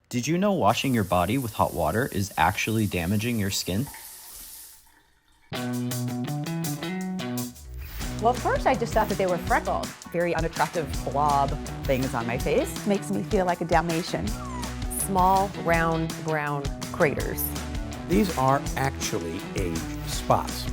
Did you know washing your body with hot water is actually damaging your skin? Well, at first I just thought that they were freckles. Very unattractive blob things on my face. Makes me feel like a Dalmatian. Small, round, brown craters. These are actually aged spots.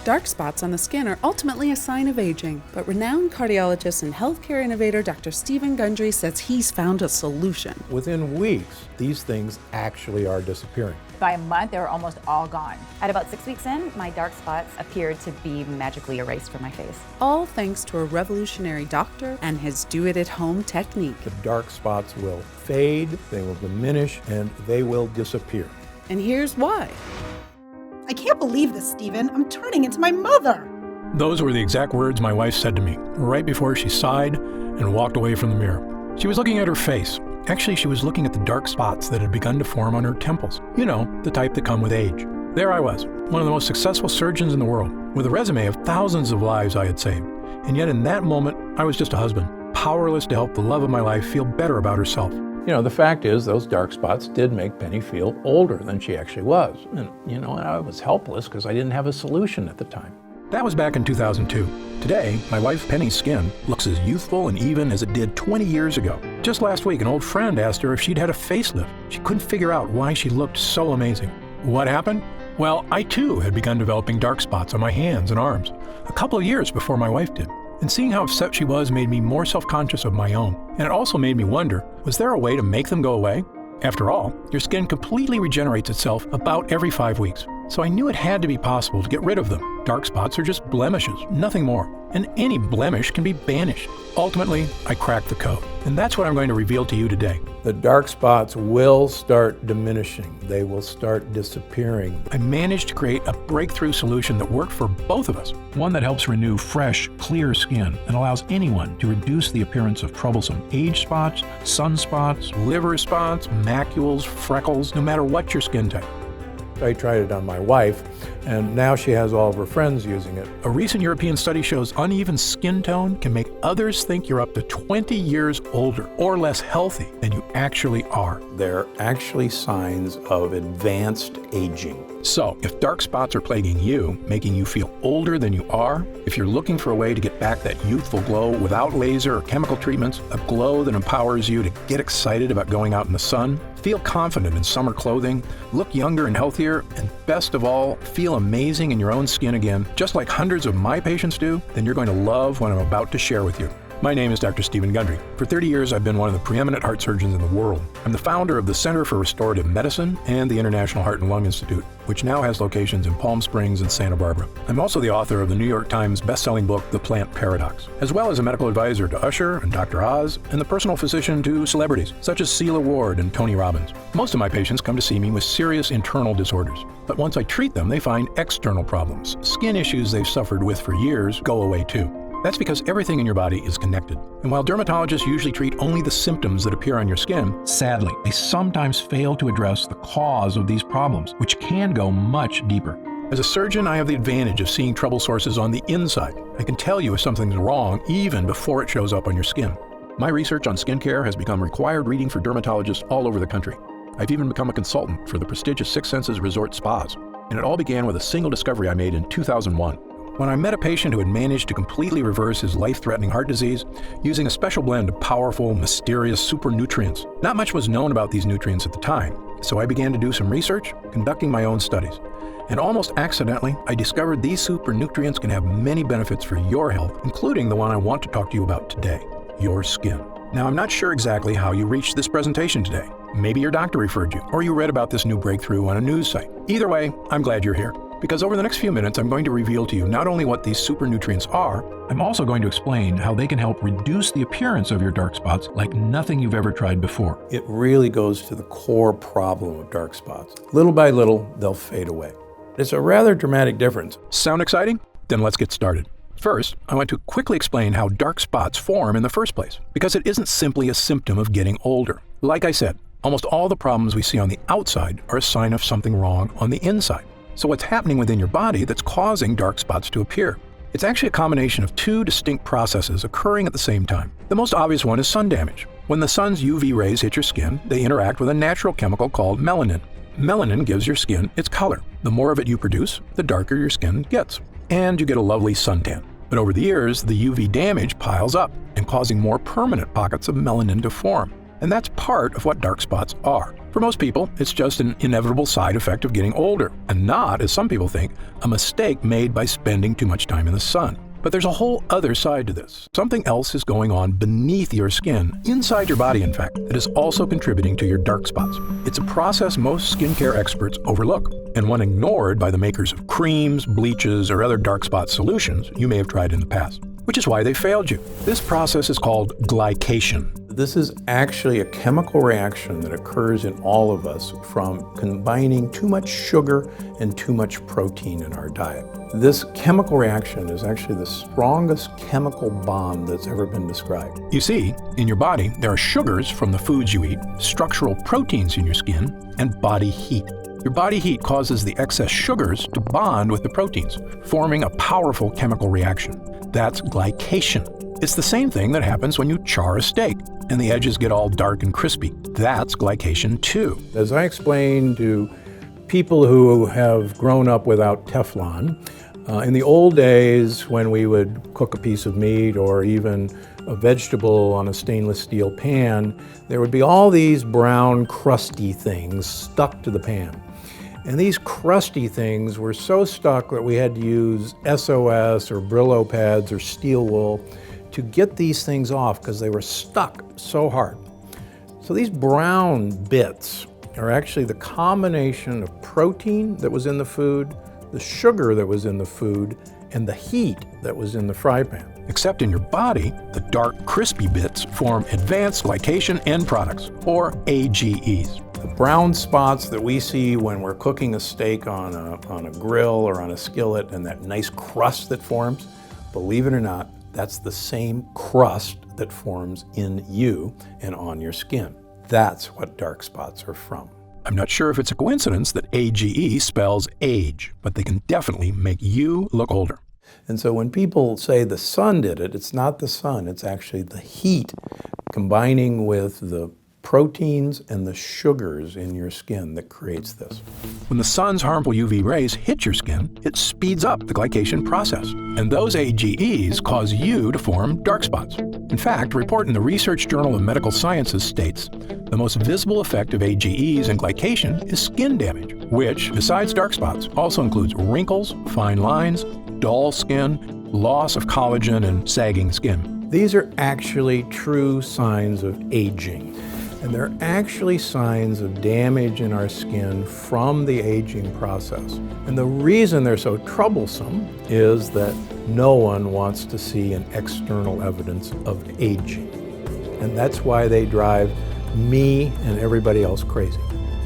Dark spots on the skin are ultimately a sign of aging, but renowned cardiologist and healthcare innovator Dr. Stephen Gundry says he's found a solution. Within weeks, these things actually are disappearing. By a month, they were almost all gone. At about 6 weeks in, my dark spots appeared to be magically erased from my face. All thanks to a revolutionary doctor and his do-it-at-home technique. The dark spots will fade, they will diminish, and they will disappear. And here's why. I can't believe this, Stephen. I'm turning into my mother. Those were the exact words my wife said to me, right before she sighed and walked away from the mirror. She was looking at her face. Actually, she was looking at the dark spots that had begun to form on her temples. You know, the type that come with age. There I was, one of the most successful surgeons in the world, with a resume of thousands of lives I had saved. And yet in that moment, I was just a husband, powerless to help the love of my life feel better about herself. You know, the fact is, those dark spots did make Penny feel older than she actually was. And, you know, I was helpless because I didn't have a solution at the time. That was back in 2002. Today, my wife Penny's skin looks as youthful and even as it did 20 years ago. Just last week, an old friend asked her if she'd had a facelift. She couldn't figure out why she looked so amazing. What happened? Well, I too had begun developing dark spots on my hands and arms, a couple of years before my wife did. And seeing how upset she was made me more self-conscious of my own. And it also made me wonder, was there a way to make them go away? After all, your skin completely regenerates itself about every 5 weeks. So I knew it had to be possible to get rid of them. Dark spots are just blemishes, nothing more. And any blemish can be banished. Ultimately, I cracked the code. And that's what I'm going to reveal to you today. The dark spots will start diminishing. They will start disappearing. I managed to create a breakthrough solution that worked for both of us. One that helps renew fresh, clear skin and allows anyone to reduce the appearance of troublesome age spots, sunspots, liver spots, macules, freckles, no matter what your skin type. I tried it on my wife, and now she has all of her friends using it. A recent European study shows uneven skin tone can make others think you're up to 20 years older or less healthy than you actually are. They're actually signs of advanced aging. So, if dark spots are plaguing you, making you feel older than you are, if you're looking for a way to get back that youthful glow without laser or chemical treatments, a glow that empowers you to get excited about going out in the sun, feel confident in summer clothing, look younger and healthier, and best of all, feel amazing in your own skin again, just like hundreds of my patients do, then you're going to love what I'm about to share with you. My name is Dr. Stephen Gundry. For 30 years, I've been one of the preeminent heart surgeons in the world. I'm the founder of the Center for Restorative Medicine and the International Heart and Lung Institute, which now has locations in Palm Springs and Santa Barbara. I'm also the author of the New York Times best-selling book, The Plant Paradox, as well as a medical advisor to Usher and Dr. Oz, and the personal physician to celebrities such as Celia Ward and Tony Robbins. Most of my patients come to see me with serious internal disorders, but once I treat them, they find external problems. Skin issues they've suffered with for years go away too. That's because everything in your body is connected. And while dermatologists usually treat only the symptoms that appear on your skin, sadly, they sometimes fail to address the cause of these problems, which can go much deeper. As a surgeon, I have the advantage of seeing trouble sources on the inside. I can tell you if something's wrong even before it shows up on your skin. My research on skincare has become required reading for dermatologists all over the country. I've even become a consultant for the prestigious Six Senses Resort Spas. And it all began with a single discovery I made in 2001. When I met a patient who had managed to completely reverse his life-threatening heart disease using a special blend of powerful, mysterious super nutrients. Not much was known about these nutrients at the time, so I began to do some research, conducting my own studies. And almost accidentally, I discovered these super nutrients can have many benefits for your health, including the one I want to talk to you about today, your skin. Now, I'm not sure exactly how you reached this presentation today. Maybe your doctor referred you, or you read about this new breakthrough on a news site. Either way, I'm glad you're here. Because over the next few minutes, I'm going to reveal to you not only what these super nutrients are, I'm also going to explain how they can help reduce the appearance of your dark spots like nothing you've ever tried before. It really goes to the core problem of dark spots. Little by little, they'll fade away. It's a rather dramatic difference. Sound exciting? Then let's get started. First, I want to quickly explain how dark spots form in the first place, because it isn't simply a symptom of getting older. Like I said, almost all the problems we see on the outside are a sign of something wrong on the inside. So what's happening within your body that's causing dark spots to appear? It's actually a combination of two distinct processes occurring at the same time. The most obvious one is sun damage. When the sun's UV rays hit your skin, they interact with a natural chemical called melanin. Melanin gives your skin its color. The more of it you produce, the darker your skin gets. And you get a lovely suntan. But over the years, the UV damage piles up and causing more permanent pockets of melanin to form. And that's part of what dark spots are. For most people, it's just an inevitable side effect of getting older, and not, as some people think, a mistake made by spending too much time in the sun. But there's a whole other side to this. Something else is going on beneath your skin, inside your body in fact, that is also contributing to your dark spots. It's a process most skincare experts overlook, and one ignored by the makers of creams, bleaches, or other dark spot solutions you may have tried in the past, which is why they failed you. This process is called glycation. This is actually a chemical reaction that occurs in all of us from combining too much sugar and too much protein in our diet. This chemical reaction is actually the strongest chemical bond that's ever been described. You see, in your body, there are sugars from the foods you eat, structural proteins in your skin, and body heat. Your body heat causes the excess sugars to bond with the proteins, forming a powerful chemical reaction. That's glycation. It's the same thing that happens when you char a steak and the edges get all dark and crispy. That's glycation too. As I explained to people who have grown up without Teflon, in the old days when we would cook a piece of meat or even a vegetable on a stainless steel pan, there would be all these brown crusty things stuck to the pan. And these crusty things were so stuck that we had to use SOS or Brillo pads or steel wool to get these things off because they were stuck so hard. So these brown bits are actually the combination of protein that was in the food, the sugar that was in the food, and the heat that was in the fry pan. Except in your body, the dark, crispy bits form advanced glycation end products, or AGEs. The brown spots that we see when we're cooking a steak on a grill or on a skillet and that nice crust that forms, believe it or not, that's the same crust that forms in you and on your skin. That's what dark spots are from. I'm not sure if it's a coincidence that AGE spells age, but they can definitely make you look older. And so when people say the sun did it, it's not the sun, it's actually the heat combining with the proteins and the sugars in your skin that creates this. When the sun's harmful UV rays hit your skin, it speeds up the glycation process, and those AGEs cause you to form dark spots. In fact, a report in the Research Journal of Medical Sciences states the most visible effect of AGEs and glycation is skin damage, which, besides dark spots, also includes wrinkles, fine lines, dull skin, loss of collagen, and sagging skin. These are actually true signs of aging. And they're actually signs of damage in our skin from the aging process. And the reason they're so troublesome is that no one wants to see an external evidence of aging. And that's why they drive me and everybody else crazy.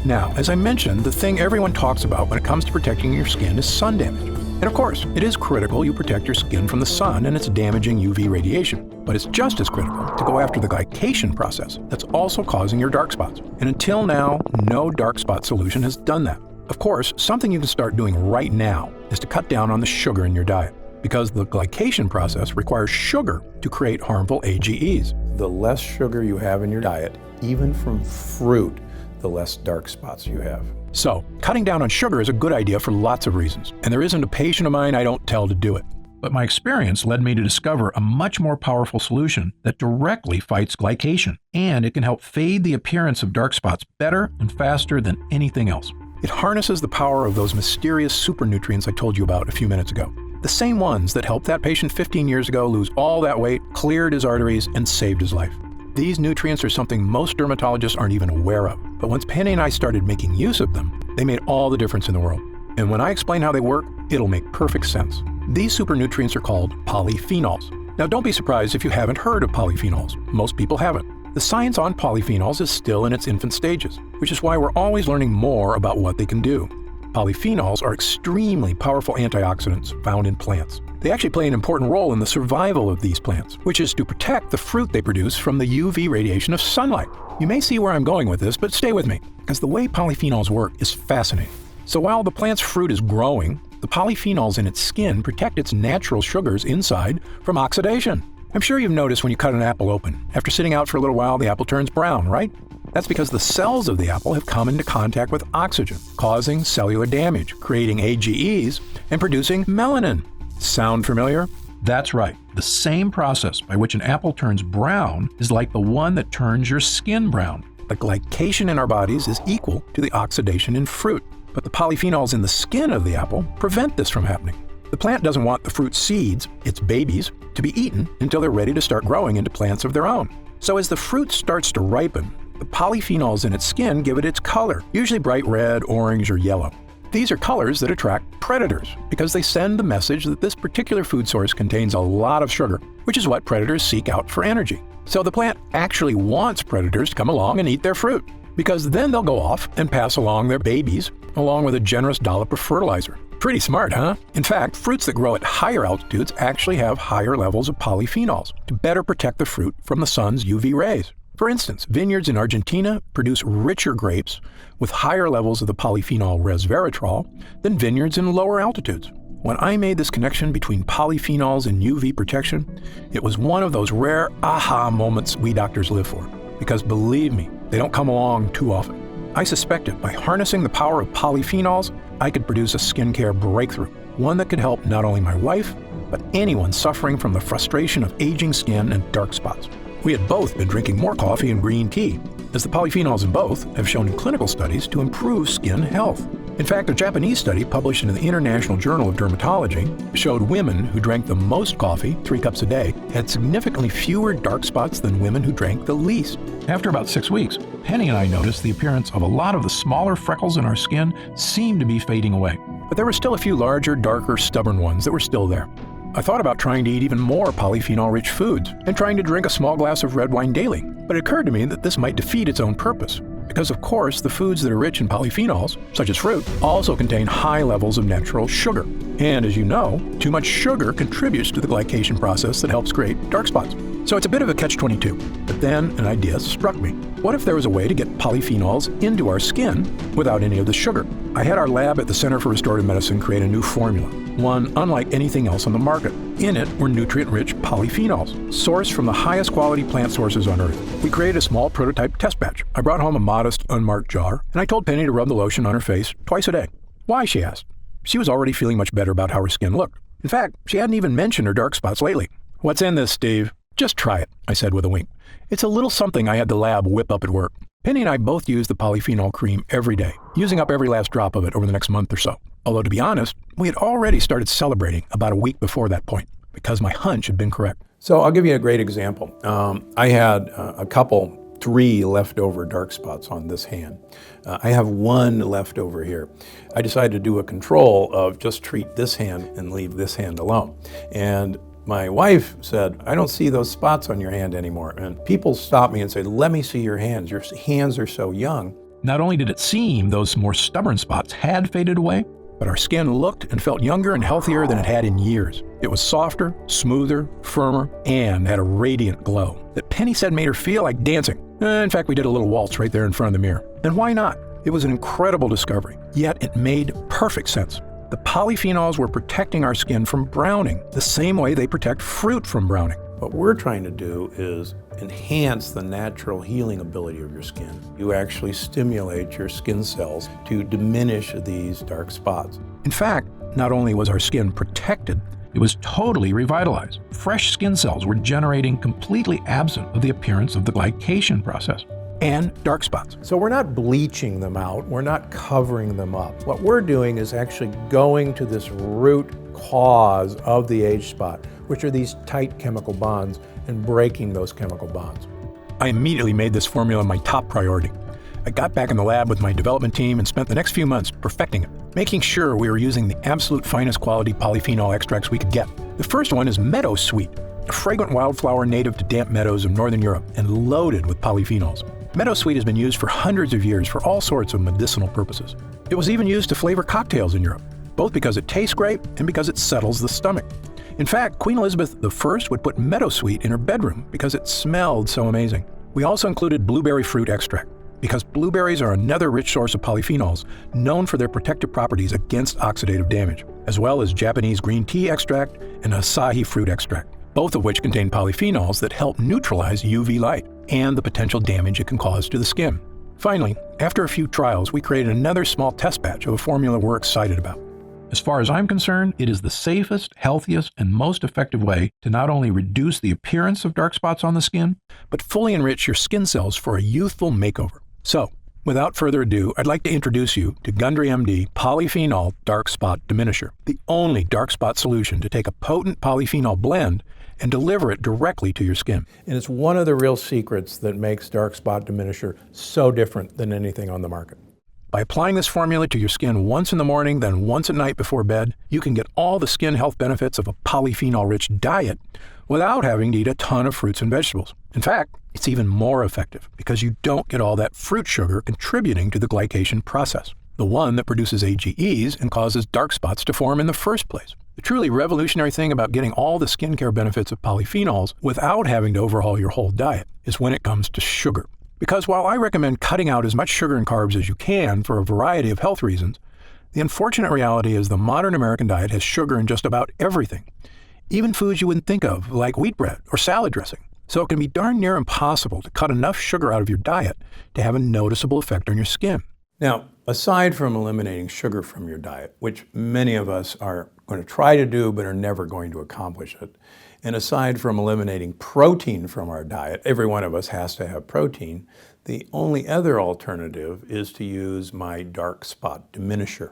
Now, as I mentioned, the thing everyone talks about when it comes to protecting your skin is sun damage. And of course, it is critical you protect your skin from the sun and its damaging UV radiation. But it's just as critical to go after the glycation process that's also causing your dark spots. And until now, no dark spot solution has done that. Of course, something you can start doing right now is to cut down on the sugar in your diet, because the glycation process requires sugar to create harmful AGEs. The less sugar you have in your diet, even from fruit, the less dark spots you have. So, cutting down on sugar is a good idea for lots of reasons, and there isn't a patient of mine I don't tell to do it. But my experience led me to discover a much more powerful solution that directly fights glycation, and it can help fade the appearance of dark spots better and faster than anything else. It harnesses the power of those mysterious super nutrients I told you about a few minutes ago. The same ones that helped that patient 15 years ago lose all that weight, cleared his arteries, and saved his life. These nutrients are something most dermatologists aren't even aware of. But once Penny and I started making use of them, they made all the difference in the world. And when I explain how they work, it'll make perfect sense. These super nutrients are called polyphenols. Now don't be surprised if you haven't heard of polyphenols. Most people haven't. The science on polyphenols is still in its infant stages, which is why we're always learning more about what they can do. Polyphenols are extremely powerful antioxidants found in plants. They actually play an important role in the survival of these plants, which is to protect the fruit they produce from the UV radiation of sunlight. You may see where I'm going with this, but stay with me, because the way polyphenols work is fascinating. So while the plant's fruit is growing, the polyphenols in its skin protect its natural sugars inside from oxidation. I'm sure you've noticed when you cut an apple open, after sitting out for a little while, the apple turns brown, right? That's because the cells of the apple have come into contact with oxygen, causing cellular damage, creating AGEs, and producing melanin. Sound familiar? That's right. The same process by which an apple turns brown is like the one that turns your skin brown. The glycation in our bodies is equal to the oxidation in fruit, but the polyphenols in the skin of the apple prevent this from happening. The plant doesn't want the fruit seeds, its babies, to be eaten until they're ready to start growing into plants of their own. So as the fruit starts to ripen, the polyphenols in its skin give it its color, usually bright red, orange, or yellow. These are colors that attract predators because they send the message that this particular food source contains a lot of sugar, which is what predators seek out for energy. So the plant actually wants predators to come along and eat their fruit, because then they'll go off and pass along their babies along with a generous dollop of fertilizer. Pretty smart, huh? In fact, fruits that grow at higher altitudes actually have higher levels of polyphenols to better protect the fruit from the sun's UV rays. For instance, vineyards in Argentina produce richer grapes with higher levels of the polyphenol resveratrol than vineyards in lower altitudes. When I made this connection between polyphenols and UV protection, it was one of those rare aha moments we doctors live for. Because believe me, they don't come along too often. I suspected by harnessing the power of polyphenols, I could produce a skincare breakthrough, one that could help not only my wife, but anyone suffering from the frustration of aging skin and dark spots. We had both been drinking more coffee and green tea, as the polyphenols in both have shown in clinical studies to improve skin health. In fact, a Japanese study published in the International Journal of Dermatology showed women who drank the most coffee, 3 cups a day, had significantly fewer dark spots than women who drank the least. After about 6 weeks, Penny and I noticed the appearance of a lot of the smaller freckles in our skin seemed to be fading away. But there were still a few larger, darker, stubborn ones that were still there. I thought about trying to eat even more polyphenol-rich foods and trying to drink a small glass of red wine daily, but it occurred to me that this might defeat its own purpose. Because of course, the foods that are rich in polyphenols, such as fruit, also contain high levels of natural sugar. And as you know, too much sugar contributes to the glycation process that helps create dark spots. So it's a bit of a catch-22. But then an idea struck me. What if there was a way to get polyphenols into our skin without any of the sugar? I had our lab at the Center for Restorative Medicine create a new formula, one unlike anything else on the market. In it were nutrient-rich polyphenols, sourced from the highest quality plant sources on Earth. We created a small prototype test batch. I brought home a modest, unmarked jar, and I told Penny to rub the lotion on her face twice a day. Why, she asked. She was already feeling much better about how her skin looked. In fact, she hadn't even mentioned her dark spots lately. What's in this, Steve? Just try it, I said with a wink. It's a little something I had the lab whip up at work. Penny and I both use the polyphenol cream every day, using up every last drop of it over the next month or so. Although, to be honest, we had already started celebrating about a week before that point, because my hunch had been correct. So I'll give you a great example. I had a couple, 3 leftover dark spots on this hand. I have 1 left over here. I decided to do a control of just treat this hand and leave this hand alone. And my wife said, I don't see those spots on your hand anymore. And people stop me and say, let me see your hands. Your hands are so young. Not only did it seem those more stubborn spots had faded away, but our skin looked and felt younger and healthier than it had in years. It was softer, smoother, firmer, and had a radiant glow that Penny said made her feel like dancing. In fact, we did a little waltz right there in front of the mirror. And why not? It was an incredible discovery, yet it made perfect sense. The polyphenols were protecting our skin from browning, the same way they protect fruit from browning. What we're trying to do is enhance the natural healing ability of your skin. You actually stimulate your skin cells to diminish these dark spots. In fact, not only was our skin protected, it was totally revitalized. Fresh skin cells were generating completely absent of the appearance of the glycation process and dark spots. So we're not bleaching them out, we're not covering them up. What we're doing is actually going to this root cause of the age spot, which are these tight chemical bonds, and breaking those chemical bonds. I immediately made this formula my top priority. I got back in the lab with my development team and spent the next few months perfecting it, making sure we were using the absolute finest quality polyphenol extracts we could get. The first one is Meadow Sweet, a fragrant wildflower native to damp meadows of Northern Europe and loaded with polyphenols. Meadow Sweet has been used for hundreds of years for all sorts of medicinal purposes. It was even used to flavor cocktails in Europe, both because it tastes great and because it settles the stomach. In fact, Queen Elizabeth I would put Meadow Sweet in her bedroom because it smelled so amazing. We also included blueberry fruit extract, because blueberries are another rich source of polyphenols known for their protective properties against oxidative damage, as well as Japanese green tea extract and Asahi fruit extract. both of which contain polyphenols that help neutralize UV light and the potential damage it can cause to the skin. Finally, after a few trials, we created another small test batch of a formula we're excited about. As far as I'm concerned, it is the safest, healthiest, and most effective way to not only reduce the appearance of dark spots on the skin, but fully enrich your skin cells for a youthful makeover. So, without further ado, I'd like to introduce you to Gundry MD Polyphenol Dark Spot Diminisher, the only dark spot solution to take a potent polyphenol blend and deliver it directly to your skin. And it's one of the real secrets that makes dark spot diminisher so different than anything on the market. By applying this formula to your skin once in the morning, then once at night before bed, you can get all the skin health benefits of a polyphenol-rich diet without having to eat a ton of fruits and vegetables. In fact, it's even more effective because you don't get all that fruit sugar contributing to the glycation process, the one that produces AGEs and causes dark spots to form in the first place. The truly revolutionary thing about getting all the skincare benefits of polyphenols without having to overhaul your whole diet is when it comes to sugar. Because while I recommend cutting out as much sugar and carbs as you can for a variety of health reasons, the unfortunate reality is the modern American diet has sugar in just about everything, even foods you wouldn't think of, like wheat bread or salad dressing. So it can be darn near impossible to cut enough sugar out of your diet to have a noticeable effect on your skin. Now, aside from eliminating sugar from your diet, which many of us are going to try to do but are never going to accomplish it, and aside from eliminating protein from our diet, every one of us has to have protein, the only other alternative is to use my dark spot diminisher.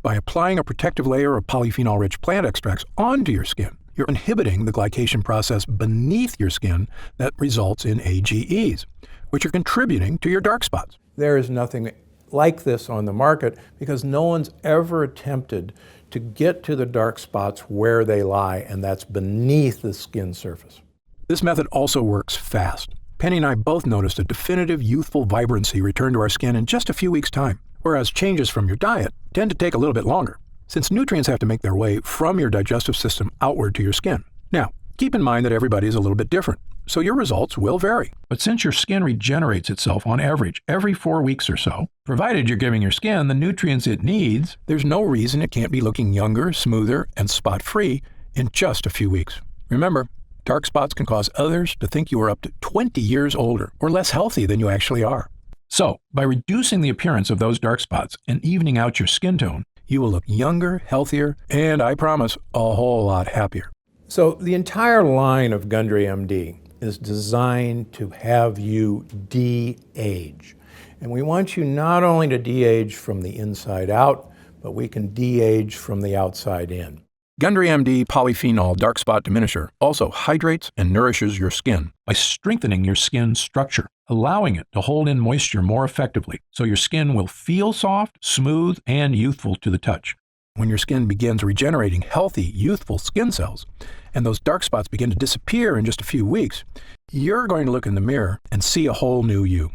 By applying a protective layer of polyphenol-rich plant extracts onto your skin, you're inhibiting the glycation process beneath your skin that results in AGEs, which are contributing to your dark spots. There is nothing like this on the market because no one's ever attempted to get to the dark spots where they lie, and that's beneath the skin surface. This method also works fast. Penny and I both noticed a definitive youthful vibrancy return to our skin in just a few weeks' time, whereas changes from your diet tend to take a little bit longer, since nutrients have to make their way from your digestive system outward to your skin. Now, keep in mind that everybody is a little bit different, so your results will vary. But since your skin regenerates itself on average every 4 weeks or so, provided you're giving your skin the nutrients it needs, there's no reason it can't be looking younger, smoother, and spot-free in just a few weeks. Remember, dark spots can cause others to think you are up to 20 years older or less healthy than you actually are. So, by reducing the appearance of those dark spots and evening out your skin tone, you will look younger, healthier, and I promise, a whole lot happier. So the entire line of Gundry MD is designed to have you de-age. And we want you not only to de-age from the inside out, but we can de-age from the outside in. Gundry MD Polyphenol Dark Spot Diminisher also hydrates and nourishes your skin by strengthening your skin structure, allowing it to hold in moisture more effectively so your skin will feel soft, smooth, and youthful to the touch. When your skin begins regenerating healthy, youthful skin cells, and those dark spots begin to disappear in just a few weeks, you're going to look in the mirror and see a whole new you.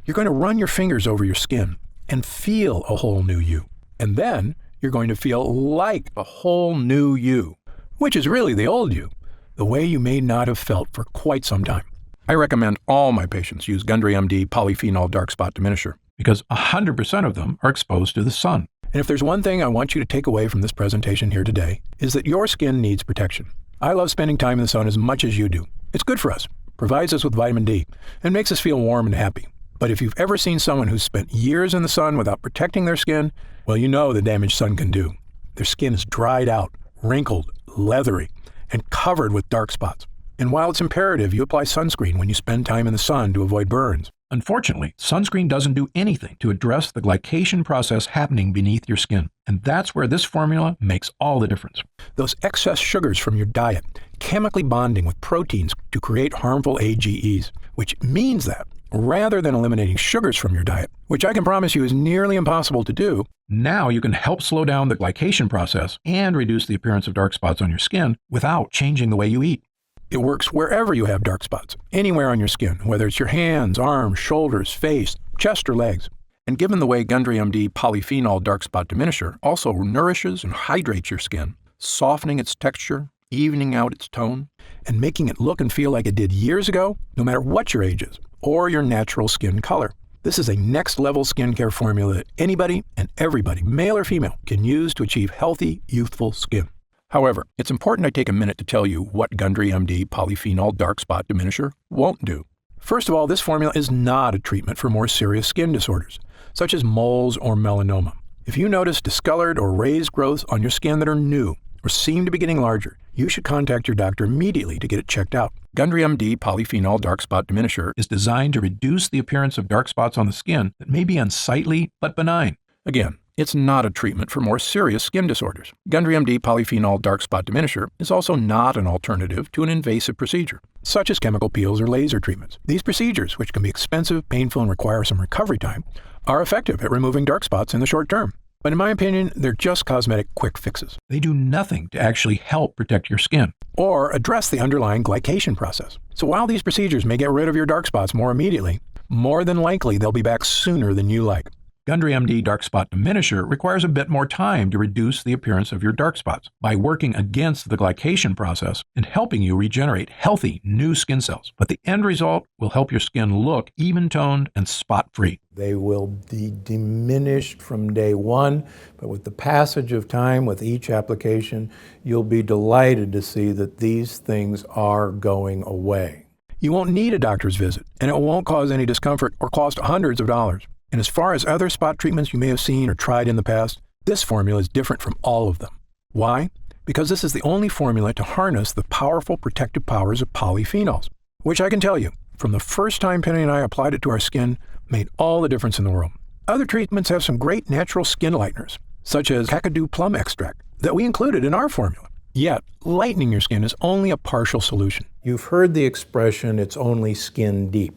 You're going to run your fingers over your skin and feel a whole new you. And then you're going to feel like a whole new you, which is really the old you, the way you may not have felt for quite some time. I recommend all my patients use Gundry MD Polyphenol Dark Spot Diminisher because 100% of them are exposed to the sun. And if there's one thing I want you to take away from this presentation here today, is that your skin needs protection. I love spending time in the sun as much as you do. It's good for us, provides us with vitamin D, and makes us feel warm and happy. But if you've ever seen someone who's spent years in the sun without protecting their skin, well, you know the damage sun can do. Their skin is dried out, wrinkled, leathery, and covered with dark spots. And while it's imperative you apply sunscreen when you spend time in the sun to avoid burns, unfortunately, sunscreen doesn't do anything to address the glycation process happening beneath your skin. And that's where this formula makes all the difference. Those excess sugars from your diet chemically bonding with proteins to create harmful AGEs, which means that rather than eliminating sugars from your diet, which I can promise you is nearly impossible to do, now you can help slow down the glycation process and reduce the appearance of dark spots on your skin without changing the way you eat. It works wherever you have dark spots, anywhere on your skin, whether it's your hands, arms, shoulders, face, chest, or legs. And given the way Gundry MD Polyphenol Dark Spot Diminisher also nourishes and hydrates your skin, softening its texture, evening out its tone, and making it look and feel like it did years ago, no matter what your age is, or your natural skin color. This is a next-level skincare formula that anybody and everybody, male or female, can use to achieve healthy, youthful skin. However, it's important I take a minute to tell you what Gundry MD Polyphenol Dark Spot Diminisher won't do. First of all, this formula is not a treatment for more serious skin disorders, such as moles or melanoma. If you notice discolored or raised growths on your skin that are new or seem to be getting larger, you should contact your doctor immediately to get it checked out. Gundry MD Polyphenol Dark Spot Diminisher is designed to reduce the appearance of dark spots on the skin that may be unsightly but benign. Again, it's not a treatment for more serious skin disorders. Gundry MD Polyphenol Dark Spot Diminisher is also not an alternative to an invasive procedure, such as chemical peels or laser treatments. These procedures, which can be expensive, painful, and require some recovery time, are effective at removing dark spots in the short term. But in my opinion, they're just cosmetic quick fixes. They do nothing to actually help protect your skin or address the underlying glycation process. So while these procedures may get rid of your dark spots more immediately, more than likely they'll be back sooner than you like. Gundry MD Dark Spot Diminisher requires a bit more time to reduce the appearance of your dark spots by working against the glycation process and helping you regenerate healthy new skin cells. But the end result will help your skin look even-toned and spot-free. They will be diminished from day one, but with the passage of time, with each application, you'll be delighted to see that these things are going away. You won't need a doctor's visit, and it won't cause any discomfort or cost hundreds of dollars. And as far as other spot treatments you may have seen or tried in the past, this formula is different from all of them. Why? Because this is the only formula to harness the powerful protective powers of polyphenols, which I can tell you, from the first time Penny and I applied it to our skin, made all the difference in the world. Other treatments have some great natural skin lighteners, such as kakadu plum extract, that we included in our formula. Yet, lightening your skin is only a partial solution. You've heard the expression, it's only skin deep.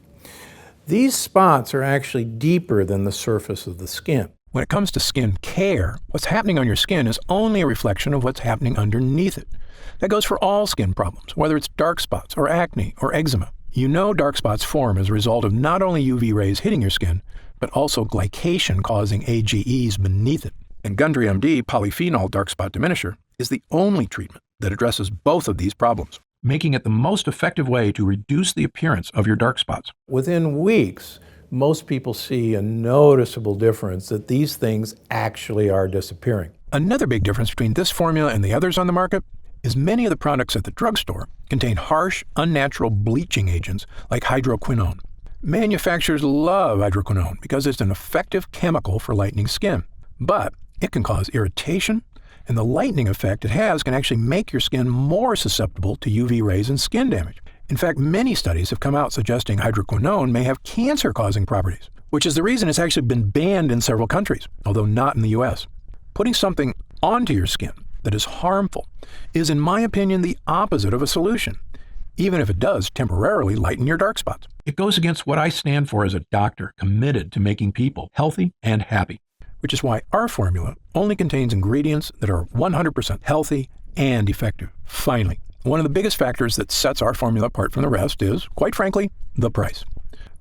These spots are actually deeper than the surface of the skin. When it comes to skin care, what's happening on your skin is only a reflection of what's happening underneath it. That goes for all skin problems, whether it's dark spots or acne or eczema. You know dark spots form as a result of not only UV rays hitting your skin, but also glycation causing AGEs beneath it. And Gundry MD Polyphenol Dark Spot Diminisher is the only treatment that addresses both of these problems, making it the most effective way to reduce the appearance of your dark spots. Within weeks, most people see a noticeable difference that these things actually are disappearing. Another big difference between this formula and the others on the market is many of the products at the drugstore contain harsh, unnatural bleaching agents like hydroquinone. Manufacturers love hydroquinone because it's an effective chemical for lightening skin, but it can cause irritation, and the lightening effect it has can actually make your skin more susceptible to UV rays and skin damage. In fact, many studies have come out suggesting hydroquinone may have cancer-causing properties, which is the reason it's actually been banned in several countries, although not in the US. Putting something onto your skin that is harmful is, in my opinion, the opposite of a solution, even if it does temporarily lighten your dark spots. It goes against what I stand for as a doctor committed to making people healthy and happy, which is why our formula only contains ingredients that are 100% healthy and effective. Finally, one of the biggest factors that sets our formula apart from the rest is, quite frankly, the price.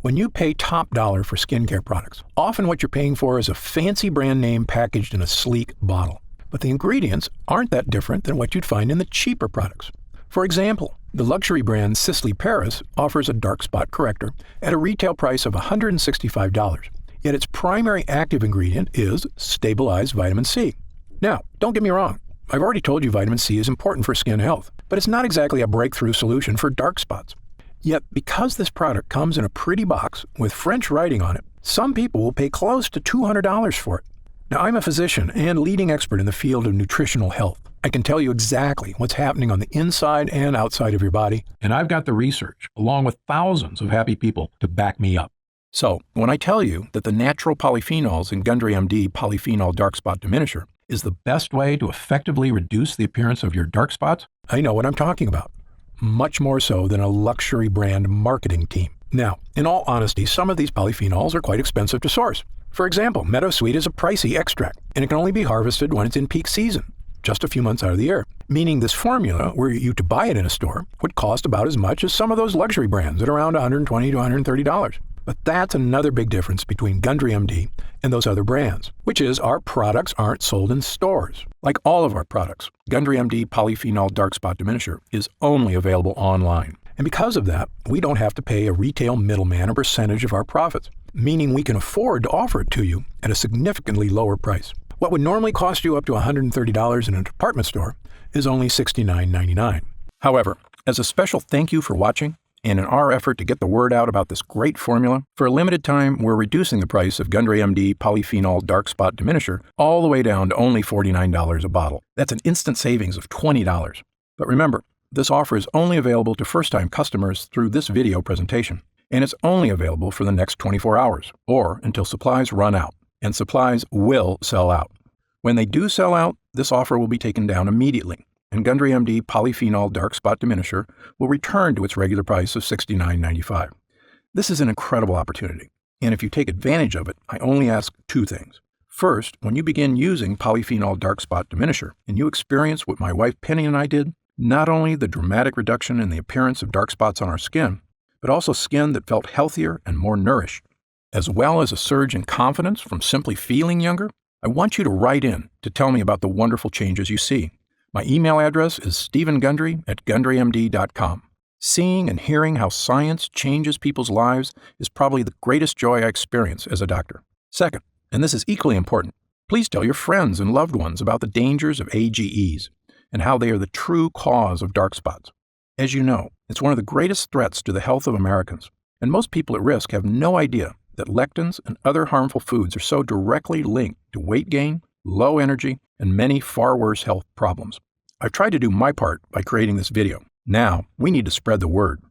When you pay top dollar for skincare products, often what you're paying for is a fancy brand name packaged in a sleek bottle. But the ingredients aren't that different than what you'd find in the cheaper products. For example, the luxury brand Sisley Paris offers a dark spot corrector at a retail price of $165. Yet its primary active ingredient is stabilized vitamin C. Now, don't get me wrong. I've already told you vitamin C is important for skin health, but it's not exactly a breakthrough solution for dark spots. Yet, because this product comes in a pretty box with French writing on it, some people will pay close to $200 for it. Now, I'm a physician and leading expert in the field of nutritional health. I can tell you exactly what's happening on the inside and outside of your body, and I've got the research, along with thousands of happy people, to back me up. So, when I tell you that the natural polyphenols in Gundry MD Polyphenol Dark Spot Diminisher is the best way to effectively reduce the appearance of your dark spots, I know what I'm talking about. Much more so than a luxury brand marketing team. Now, in all honesty, some of these polyphenols are quite expensive to source. For example, meadowsweet is a pricey extract, and it can only be harvested when it's in peak season, just a few months out of the year. Meaning this formula, were you to buy it in a store, would cost about as much as some of those luxury brands at around $120 to $130. But that's another big difference between Gundry MD and those other brands, which is our products aren't sold in stores. Like all of our products, Gundry MD Polyphenol Dark Spot Diminisher is only available online. And because of that, we don't have to pay a retail middleman a percentage of our profits, meaning we can afford to offer it to you at a significantly lower price. What would normally cost you up to $130 in a department store is only $69.99. However, as a special thank you for watching, and in our effort to get the word out about this great formula, for a limited time, we're reducing the price of Gundry MD Polyphenol Dark Spot Diminisher all the way down to only $49 a bottle. That's an instant savings of $20. But remember, this offer is only available to first-time customers through this video presentation, and it's only available for the next 24 hours, or until supplies run out, and supplies will sell out. When they do sell out, this offer will be taken down immediately, and Gundry MD Polyphenol Dark Spot Diminisher will return to its regular price of $69.95. This is an incredible opportunity, and if you take advantage of it, I only ask two things. First, when you begin using Polyphenol Dark Spot Diminisher, and you experience what my wife Penny and I did, not only the dramatic reduction in the appearance of dark spots on our skin, but also skin that felt healthier and more nourished, as well as a surge in confidence from simply feeling younger, I want you to write in to tell me about the wonderful changes you see. My email address is stevengundry@gundrymd.com. Seeing and hearing how science changes people's lives is probably the greatest joy I experience as a doctor. Second, and this is equally important, please tell your friends and loved ones about the dangers of AGEs and how they are the true cause of dark spots. As you know, it's one of the greatest threats to the health of Americans, and most people at risk have no idea that lectins and other harmful foods are so directly linked to weight gain, low energy, and many far worse health problems. I've tried to do my part by creating this video. Now, we need to spread the word.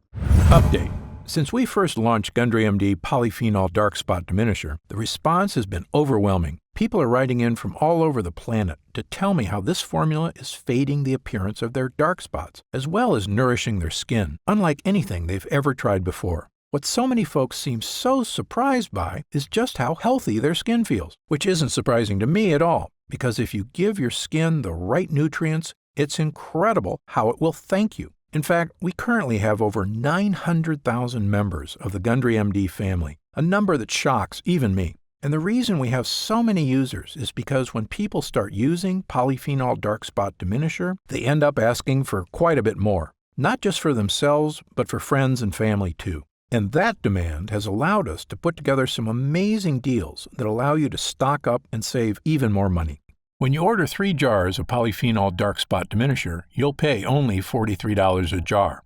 Update. Since we first launched Gundry MD Polyphenol Dark Spot Diminisher, the response has been overwhelming. People are writing in from all over the planet to tell me how this formula is fading the appearance of their dark spots, as well as nourishing their skin, unlike anything they've ever tried before. What so many folks seem so surprised by is just how healthy their skin feels, which isn't surprising to me at all, because if you give your skin the right nutrients, it's incredible how it will thank you. In fact, we currently have over 900,000 members of the Gundry MD family, a number that shocks even me. And the reason we have so many users is because when people start using Polyphenol Dark Spot Diminisher, they end up asking for quite a bit more, not just for themselves, but for friends and family too. And that demand has allowed us to put together some amazing deals that allow you to stock up and save even more money. When you order 3 jars of Polyphenol Dark Spot Diminisher, you'll pay only $43 a jar.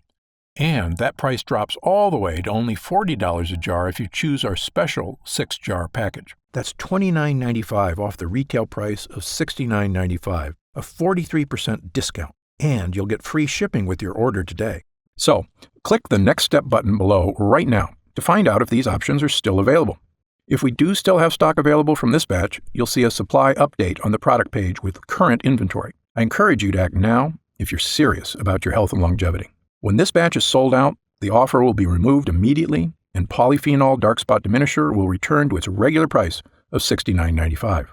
And that price drops all the way to only $40 a jar if you choose our special 6-jar package. That's $29.95 off the retail price of $69.95, a 43% discount. And you'll get free shipping with your order today. So, click the Next Step button below right now to find out if these options are still available. If we do still have stock available from this batch, you'll see a supply update on the product page with current inventory. I encourage you to act now if you're serious about your health and longevity. When this batch is sold out, the offer will be removed immediately, and Polyphenol Dark Spot Diminisher will return to its regular price of $69.95.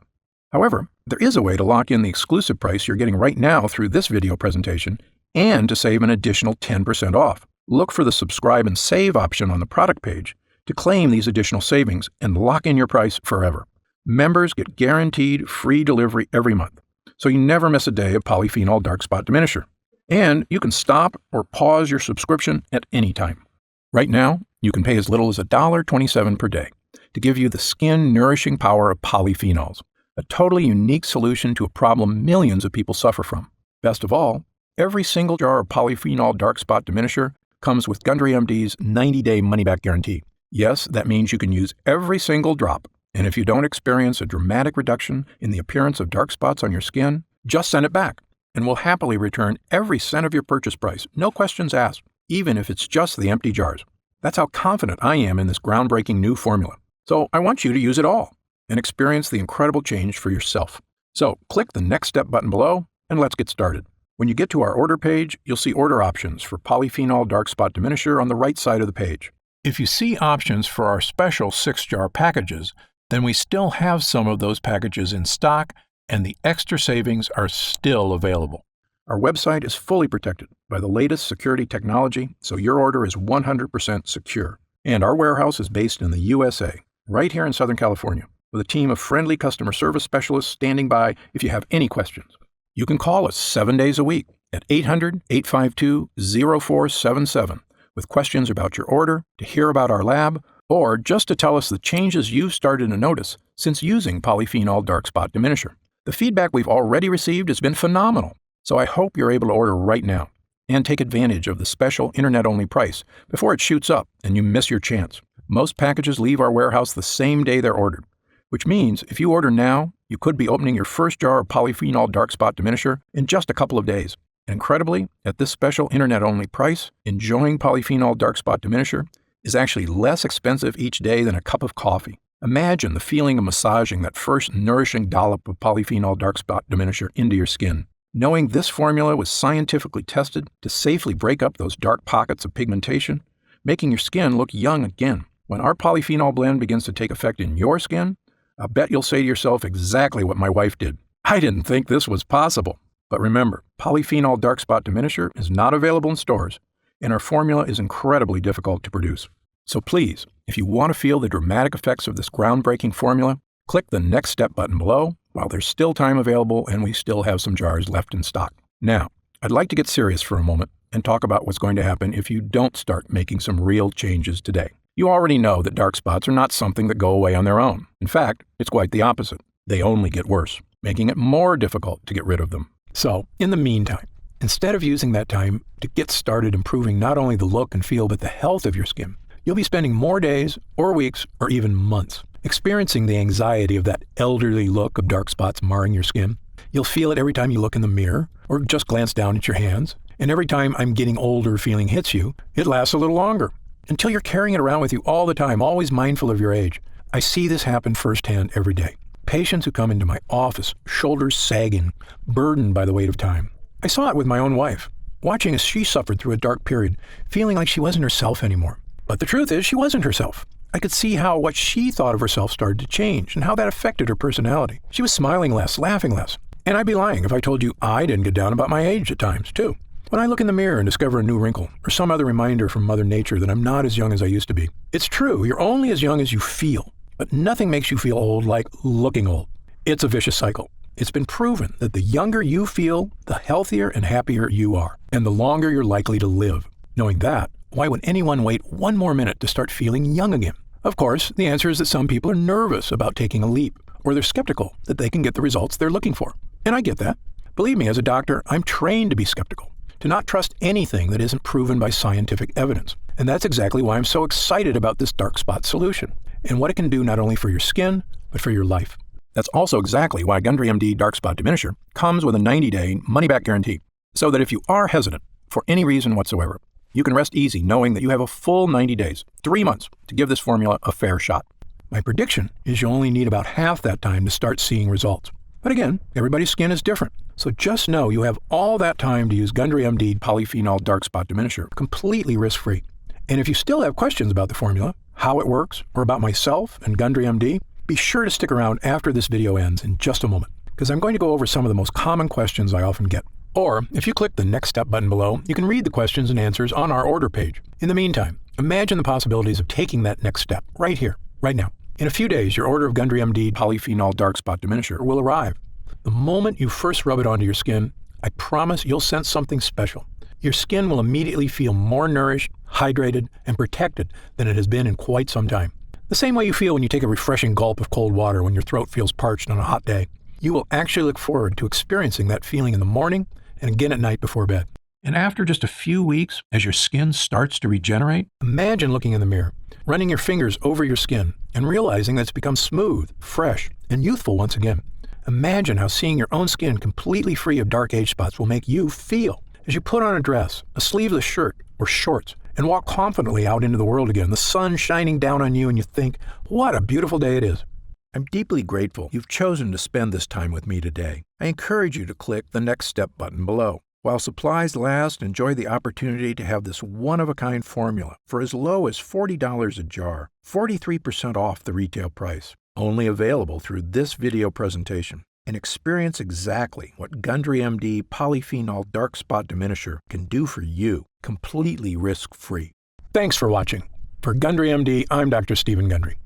However, there is a way to lock in the exclusive price you're getting right now through this video presentation and to save an additional 10% off. Look for the subscribe and save option on the product page to claim these additional savings and lock in your price forever. Members get guaranteed free delivery every month, so you never miss a day of Polyphenol Dark Spot Diminisher. And you can stop or pause your subscription at any time. Right now, you can pay as little as $1.27 per day to give you the skin-nourishing power of polyphenols, a totally unique solution to a problem millions of people suffer from. Best of all, every single jar of Polyphenol Dark Spot Diminisher comes with Gundry MD's 90-day money-back guarantee. Yes, that means you can use every single drop, and if you don't experience a dramatic reduction in the appearance of dark spots on your skin, just send it back, and we'll happily return every cent of your purchase price, no questions asked, even if it's just the empty jars. That's how confident I am in this groundbreaking new formula. So I want you to use it all and experience the incredible change for yourself. So click the Next Step button below, and let's get started. When you get to our order page, you'll see order options for Polyphenol Dark Spot Diminisher on the right side of the page. If you see options for our special 6-jar packages, then we still have some of those packages in stock, and the extra savings are still available. Our website is fully protected by the latest security technology, so your order is 100% secure. And our warehouse is based in the USA, right here in Southern California, with a team of friendly customer service specialists standing by if you have any questions. You can call us 7 days a week at 800-852-0477 with questions about your order, to hear about our lab, or just to tell us the changes you've started to notice since using Polyphenol Dark Spot Diminisher. The feedback we've already received has been phenomenal, so I hope you're able to order right now and take advantage of the special internet-only price before it shoots up and you miss your chance. Most packages leave our warehouse the same day they're ordered, which means if you order now, you could be opening your first jar of polyphenol dark spot diminisher in just a couple of days. Incredibly, at this special internet-only price, enjoying polyphenol dark spot diminisher is actually less expensive each day than a cup of coffee. Imagine the feeling of massaging that first nourishing dollop of polyphenol dark spot diminisher into your skin. Knowing this formula was scientifically tested to safely break up those dark pockets of pigmentation, making your skin look young again. When our polyphenol blend begins to take effect in your skin, I'll bet you'll say to yourself exactly what my wife did. I didn't think this was possible. But remember, polyphenol dark spot diminisher is not available in stores, and our formula is incredibly difficult to produce. So please, if you want to feel the dramatic effects of this groundbreaking formula, click the Next Step button below while there's still time available and we still have some jars left in stock. Now, I'd like to get serious for a moment and talk about what's going to happen if you don't start making some real changes today. You already know that dark spots are not something that go away on their own. In fact, it's quite the opposite. They only get worse, making it more difficult to get rid of them. So, in the meantime, instead of using that time to get started improving not only the look and feel but the health of your skin, you'll be spending more days or weeks or even months experiencing the anxiety of that elderly look of dark spots marring your skin. You'll feel it every time you look in the mirror or just glance down at your hands. And every time I'm getting older feeling hits you, it lasts a little longer until you're carrying it around with you all the time, always mindful of your age. I see this happen firsthand every day. Patients who come into my office, shoulders sagging, burdened by the weight of time. I saw it with my own wife, watching as she suffered through a dark period, feeling like she wasn't herself anymore. But the truth is, she wasn't herself. I could see how what she thought of herself started to change and how that affected her personality. She was smiling less, laughing less. And I'd be lying if I told you I didn't get down about my age at times, too. When I look in the mirror and discover a new wrinkle or some other reminder from Mother Nature that I'm not as young as I used to be. It's true, you're only as young as you feel. But nothing makes you feel old like looking old. It's a vicious cycle. It's been proven that the younger you feel, the healthier and happier you are, and the longer you're likely to live. Knowing that, why would anyone wait one more minute to start feeling young again? Of course, the answer is that some people are nervous about taking a leap, or they're skeptical that they can get the results they're looking for. And I get that. Believe me, as a doctor, I'm trained to be skeptical, to not trust anything that isn't proven by scientific evidence. And that's exactly why I'm so excited about this dark spot solution, and what it can do not only for your skin, but for your life. That's also exactly why Gundry MD Dark Spot Diminisher comes with a 90-day money-back guarantee, so that if you are hesitant for any reason whatsoever, you can rest easy knowing that you have a full 90 days, 3 months, to give this formula a fair shot. My prediction is you'll only need about half that time to start seeing results. But again, everybody's skin is different, so just know you have all that time to use Gundry MD Polyphenol Dark Spot Diminisher completely risk-free. And if you still have questions about the formula, how it works, or about myself and Gundry MD, be sure to stick around after this video ends in just a moment, because I'm going to go over some of the most common questions I often get. Or, if you click the Next Step button below, you can read the questions and answers on our order page. In the meantime, imagine the possibilities of taking that next step right here, right now. In a few days, your order of Gundry MD Polyphenol Dark Spot Diminisher will arrive. The moment you first rub it onto your skin, I promise you'll sense something special. Your skin will immediately feel more nourished, hydrated, and protected than it has been in quite some time. The same way you feel when you take a refreshing gulp of cold water when your throat feels parched on a hot day. You will actually look forward to experiencing that feeling in the morning and again at night before bed. And after just a few weeks, as your skin starts to regenerate, imagine looking in the mirror, running your fingers over your skin, and realizing that it's become smooth, fresh, and youthful once again. Imagine how seeing your own skin completely free of dark age spots will make you feel as you put on a dress, a sleeveless shirt, or shorts, and walk confidently out into the world again, the sun shining down on you, and you think, what a beautiful day it is. I'm deeply grateful you've chosen to spend this time with me today. I encourage you to click the Next Step button below. While supplies last, enjoy the opportunity to have this one-of-a-kind formula for as low as $40 a jar, 43% off the retail price. Only available through this video presentation. And experience exactly what Gundry MD Polyphenol Dark Spot Diminisher can do for you, completely risk-free. Thanks for watching. For Gundry MD, I'm Dr. Stephen Gundry.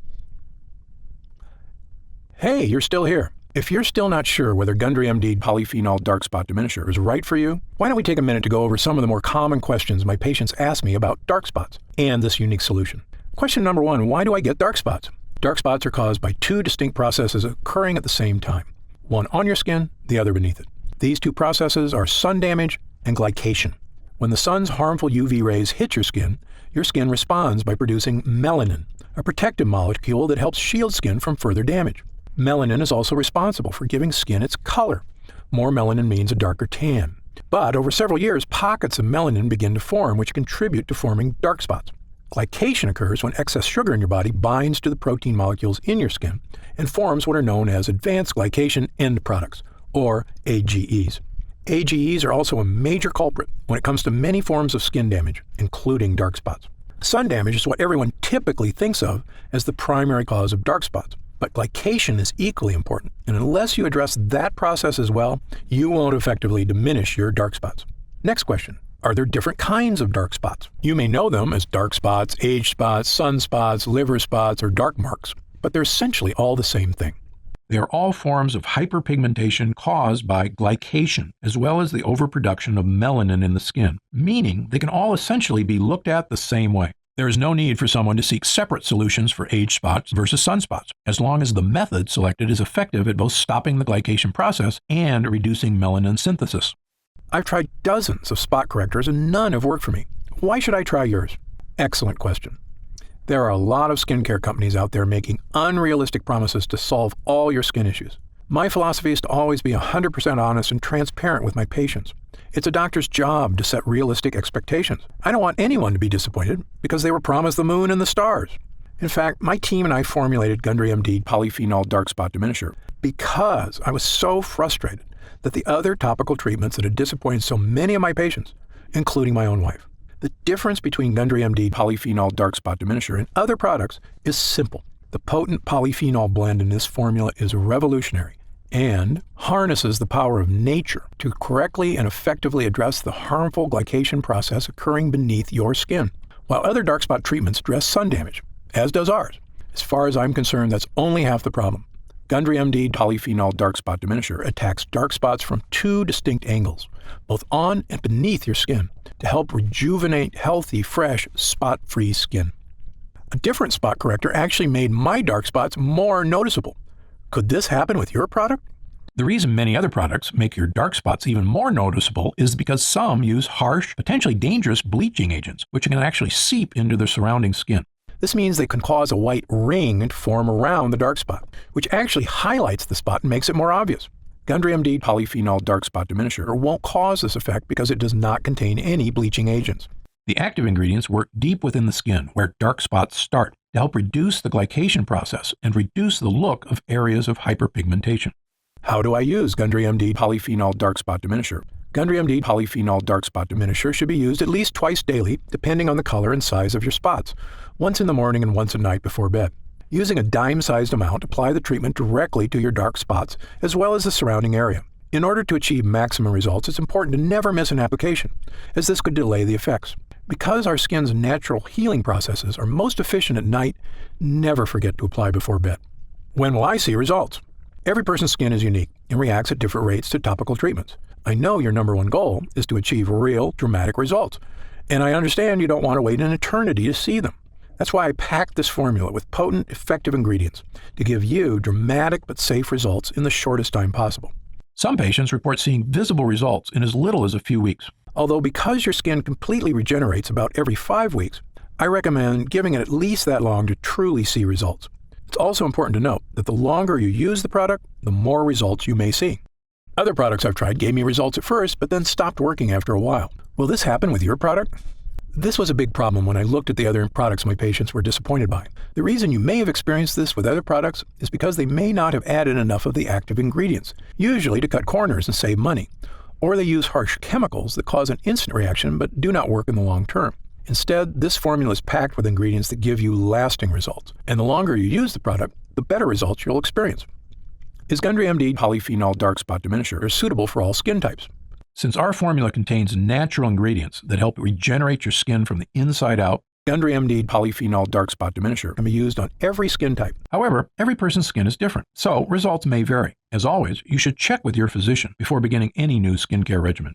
Hey, you're still here. If you're still not sure whether Gundry MD Polyphenol Dark Spot Diminisher is right for you, why don't we take a minute to go over some of the more common questions my patients ask me about dark spots and this unique solution. Question number 1, why do I get dark spots? Dark spots are caused by 2 distinct processes occurring at the same time. one on your skin, the other beneath it. These two processes are sun damage and glycation. When the sun's harmful UV rays hit your skin responds by producing melanin, a protective molecule that helps shield skin from further damage. Melanin is also responsible for giving skin its color. More melanin means a darker tan. But over several years, pockets of melanin begin to form, which contribute to forming dark spots. Glycation occurs when excess sugar in your body binds to the protein molecules in your skin and forms what are known as advanced glycation end products, or AGEs. AGEs are also a major culprit when it comes to many forms of skin damage, including dark spots. Sun damage is what everyone typically thinks of as the primary cause of dark spots, but glycation is equally important, and unless you address that process as well, you won't effectively diminish your dark spots. Next question. Are there different kinds of dark spots? You may know them as dark spots, age spots, sunspots, liver spots, or dark marks, but they're essentially all the same thing. They are all forms of hyperpigmentation caused by glycation, as well as the overproduction of melanin in the skin, meaning they can all essentially be looked at the same way. There is no need for someone to seek separate solutions for age spots versus sunspots, as long as the method selected is effective at both stopping the glycation process and reducing melanin synthesis. I've tried dozens of spot correctors and none have worked for me. Why should I try yours? Excellent question. There are a lot of skincare companies out there making unrealistic promises to solve all your skin issues. My philosophy is to always be 100% honest and transparent with my patients. It's a doctor's job to set realistic expectations. I don't want anyone to be disappointed because they were promised the moon and the stars. In fact, my team and I formulated Gundry MD Polyphenol Dark Spot Diminisher because I was so frustrated that the other topical treatments that had disappointed so many of my patients, including my own wife. The difference between Gundry MD Polyphenol Dark Spot Diminisher and other products is simple. The potent polyphenol blend in this formula is revolutionary and harnesses the power of nature to correctly and effectively address the harmful glycation process occurring beneath your skin. While other dark spot treatments address sun damage, as does ours, as far as I'm concerned, that's only half the problem. Gundry MD Polyphenol Dark Spot Diminisher attacks dark spots from two distinct angles, both on and beneath your skin, to help rejuvenate healthy, fresh, spot-free skin. A different spot corrector actually made my dark spots more noticeable. Could this happen with your product? The reason many other products make your dark spots even more noticeable is because some use harsh, potentially dangerous bleaching agents, which can actually seep into the surrounding skin. This means they can cause a white ring to form around the dark spot, which actually highlights the spot and makes it more obvious. Gundry MD Polyphenol Dark Spot Diminisher won't cause this effect because it does not contain any bleaching agents. The active ingredients work deep within the skin, where dark spots start, to help reduce the glycation process and reduce the look of areas of hyperpigmentation. How do I use Gundry MD Polyphenol Dark Spot Diminisher? Gundry MD Polyphenol Dark Spot Diminisher should be used at least twice daily, depending on the color and size of your spots, once in the morning and once at night before bed. Using a dime-sized amount, apply the treatment directly to your dark spots, as well as the surrounding area. In order to achieve maximum results, it's important to never miss an application, as this could delay the effects. Because our skin's natural healing processes are most efficient at night, never forget to apply before bed. When will I see results? Every person's skin is unique and reacts at different rates to topical treatments. I know your number one goal is to achieve real, dramatic results, and I understand you don't want to wait an eternity to see them. That's why I packed this formula with potent, effective ingredients to give you dramatic but safe results in the shortest time possible. Some patients report seeing visible results in as little as a few weeks. Although because your skin completely regenerates about every 5 weeks, I recommend giving it at least that long to truly see results. It's also important to note that the longer you use the product, the more results you may see. Other products I've tried gave me results at first, but then stopped working after a while. Will this happen with your product? This was a big problem when I looked at the other products my patients were disappointed by. The reason you may have experienced this with other products is because they may not have added enough of the active ingredients, usually to cut corners and save money. Or they use harsh chemicals that cause an instant reaction but do not work in the long term. Instead, this formula is packed with ingredients that give you lasting results, and the longer you use the product, the better results you'll experience. Is Gundry MD Polyphenol Dark Spot Diminisher suitable for all skin types? Since our formula contains natural ingredients that help regenerate your skin from the inside out, Gundry MD Polyphenol Dark Spot Diminisher can be used on every skin type. However, every person's skin is different, so results may vary. As always, you should check with your physician before beginning any new skincare regimen.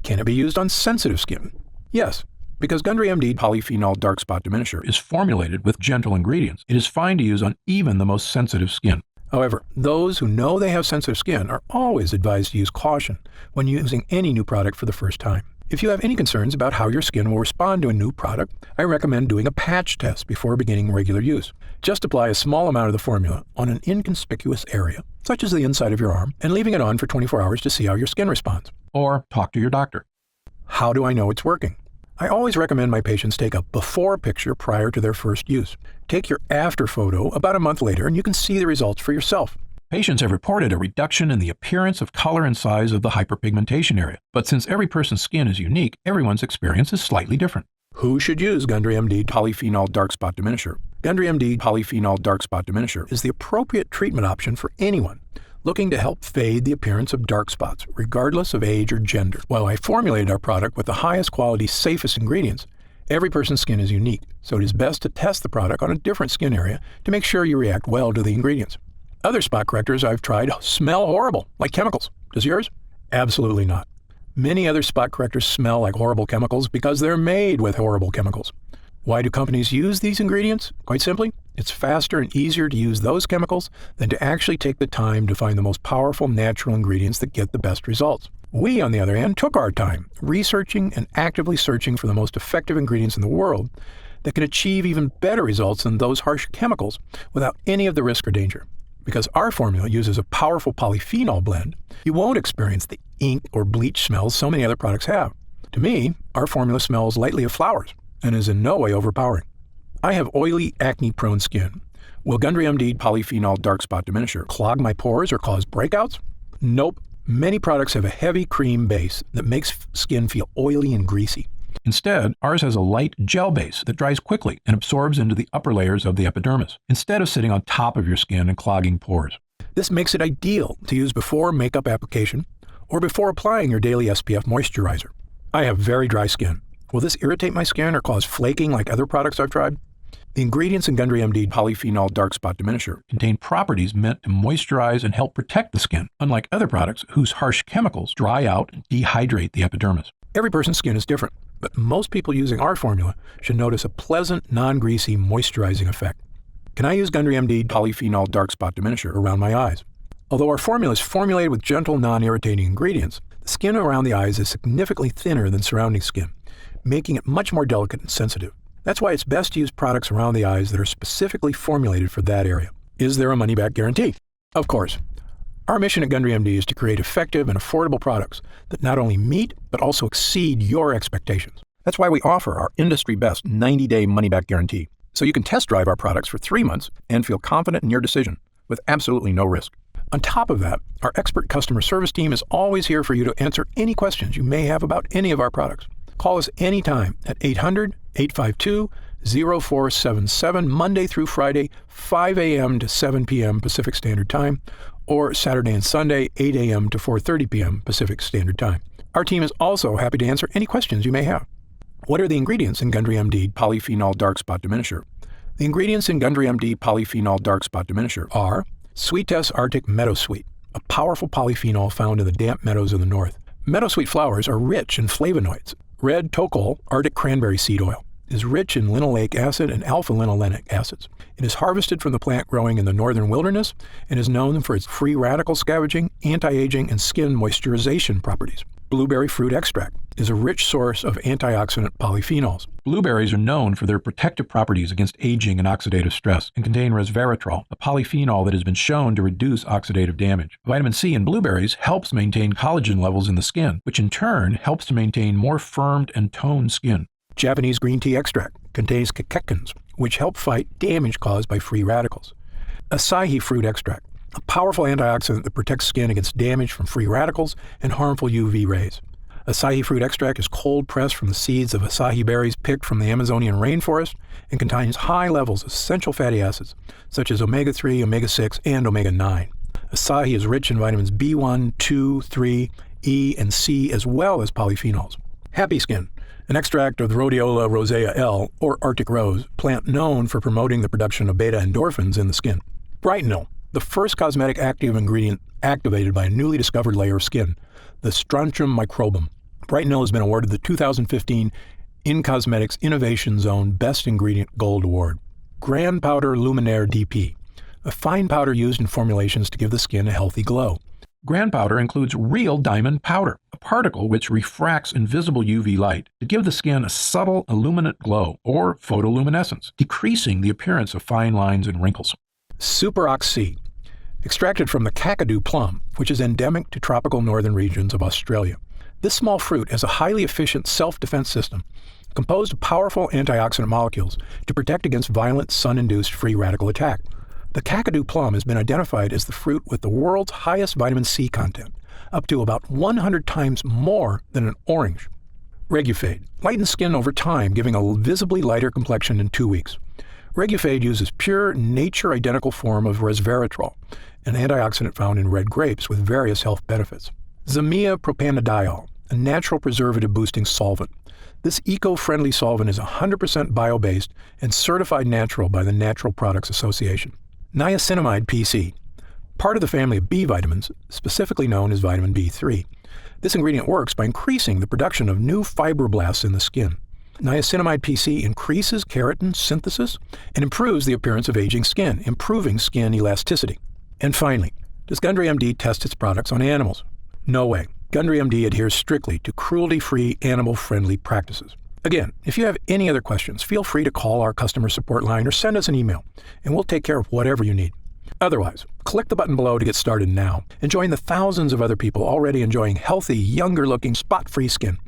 Can it be used on sensitive skin? Yes. Because Gundry MD Polyphenol Dark Spot Diminisher is formulated with gentle ingredients, it is fine to use on even the most sensitive skin. However, those who know they have sensitive skin are always advised to use caution when using any new product for the first time. If you have any concerns about how your skin will respond to a new product, I recommend doing a patch test before beginning regular use. Just apply a small amount of the formula on an inconspicuous area, such as the inside of your arm, and leaving it on for 24 hours to see how your skin responds. Or talk to your doctor. How do I know it's working? I always recommend my patients take a before picture prior to their first use. Take your after photo about a month later and you can see the results for yourself. Patients have reported a reduction in the appearance of color and size of the hyperpigmentation area. But since every person's skin is unique, everyone's experience is slightly different. Who should use Gundry MD Polyphenol Dark Spot Diminisher? Gundry MD Polyphenol Dark Spot Diminisher is the appropriate treatment option for anyone looking to help fade the appearance of dark spots, regardless of age or gender. While I formulated our product with the highest quality, safest ingredients, every person's skin is unique, so it is best to test the product on a different skin area to make sure you react well to the ingredients. Other spot correctors I've tried smell horrible, like chemicals. Does yours? Absolutely not. Many other spot correctors smell like horrible chemicals because they're made with horrible chemicals. Why do companies use these ingredients? Quite simply, it's faster and easier to use those chemicals than to actually take the time to find the most powerful natural ingredients that get the best results. We, on the other hand, took our time researching and actively searching for the most effective ingredients in the world that can achieve even better results than those harsh chemicals without any of the risk or danger. Because our formula uses a powerful polyphenol blend, you won't experience the ink or bleach smells so many other products have. To me, our formula smells lightly of flowers and is in no way overpowering. I have oily, acne-prone skin. Will Gundry MD Polyphenol Dark Spot Diminisher clog my pores or cause breakouts? Nope. Many products have a heavy cream base that makes skin feel oily and greasy. Instead, ours has a light gel base that dries quickly and absorbs into the upper layers of the epidermis, instead of sitting on top of your skin and clogging pores. This makes it ideal to use before makeup application or before applying your daily SPF moisturizer. I have very dry skin. Will this irritate my skin or cause flaking like other products I've tried? The ingredients in Gundry MD Polyphenol Dark Spot Diminisher contain properties meant to moisturize and help protect the skin, unlike other products whose harsh chemicals dry out and dehydrate the epidermis. Every person's skin is different, but most people using our formula should notice a pleasant, non-greasy, moisturizing effect. Can I use Gundry MD Polyphenol Dark Spot Diminisher around my eyes? Although our formula is formulated with gentle, non-irritating ingredients, the skin around the eyes is significantly thinner than surrounding skin, making it much more delicate and sensitive. That's why it's best to use products around the eyes that are specifically formulated for that area. Is there a money-back guarantee? Of course. Our mission at Gundry MD is to create effective and affordable products that not only meet, but also exceed your expectations. That's why we offer our industry-best 90-day money-back guarantee, so you can test drive our products for 3 months and feel confident in your decision with absolutely no risk. On top of that, our expert customer service team is always here for you to answer any questions you may have about any of our products. Call us anytime at 800-852-0477, Monday through Friday, 5 a.m. to 7 p.m. Pacific Standard Time, or Saturday and Sunday, 8 a.m. to 4:30 p.m. Pacific Standard Time. Our team is also happy to answer any questions you may have. What are the ingredients in Gundry MD Polyphenol Dark Spot Diminisher? The ingredients in Gundry MD Polyphenol Dark Spot Diminisher are Sweetess Arctic Meadowsweet, a powerful polyphenol found in the damp meadows of the north. Meadowsweet flowers are rich in flavonoids. Red Tocol Arctic Cranberry Seed Oil is rich in linoleic acid and alpha-linolenic acids. It is harvested from the plant growing in the northern wilderness and is known for its free radical scavenging, anti-aging, and skin moisturization properties. Blueberry fruit extract is a rich source of antioxidant polyphenols. Blueberries are known for their protective properties against aging and oxidative stress and contain resveratrol, a polyphenol that has been shown to reduce oxidative damage. Vitamin C in blueberries helps maintain collagen levels in the skin, which in turn helps to maintain more firmed and toned skin. Japanese green tea extract contains catechins, which help fight damage caused by free radicals. Acai fruit extract, a powerful antioxidant that protects skin against damage from free radicals and harmful UV rays. Acai fruit extract is cold pressed from the seeds of acai berries picked from the Amazonian rainforest and contains high levels of essential fatty acids such as omega-3, omega-6, and omega-9. Acai is rich in vitamins B1, 2, 3, E, and C, as well as polyphenols. Happy Skin, an extract of the Rhodiola rosea L, or Arctic rose, plant known for promoting the production of beta endorphins in the skin. Brightenol, the first cosmetic active ingredient activated by a newly discovered layer of skin, the Strontium microbum. Brightenol has been awarded the 2015 In Cosmetics Innovation Zone Best Ingredient Gold Award. Grand Powder Luminaire DP, a fine powder used in formulations to give the skin a healthy glow. Grand powder includes real diamond powder, a particle which refracts invisible UV light to give the skin a subtle illuminate glow or photoluminescence, decreasing the appearance of fine lines and wrinkles. Superox C, extracted from the kakadu plum, which is endemic to tropical northern regions of Australia. This small fruit has a highly efficient self-defense system composed of powerful antioxidant molecules to protect against violent sun-induced free radical attack. The kakadu plum has been identified as the fruit with the world's highest vitamin C content, up to about 100 times more than an orange. Regufade lightens skin over time, giving a visibly lighter complexion in 2 weeks. Regufade uses pure, nature-identical form of resveratrol, an antioxidant found in red grapes with various health benefits. Zamia propanediol, a natural preservative-boosting solvent. This eco-friendly solvent is 100% bio-based and certified natural by the Natural Products Association. Niacinamide PC, part of the family of B vitamins, specifically known as vitamin B3. This ingredient works by increasing the production of new fibroblasts in the skin. Niacinamide PC increases keratin synthesis and improves the appearance of aging skin, improving skin elasticity. And finally, does Gundry MD test its products on animals? No way. Gundry MD adheres strictly to cruelty-free, animal-friendly practices. Again, if you have any other questions, feel free to call our customer support line or send us an email, and we'll take care of whatever you need. Otherwise, click the button below to get started now and join the thousands of other people already enjoying healthy, younger-looking, spot-free skin.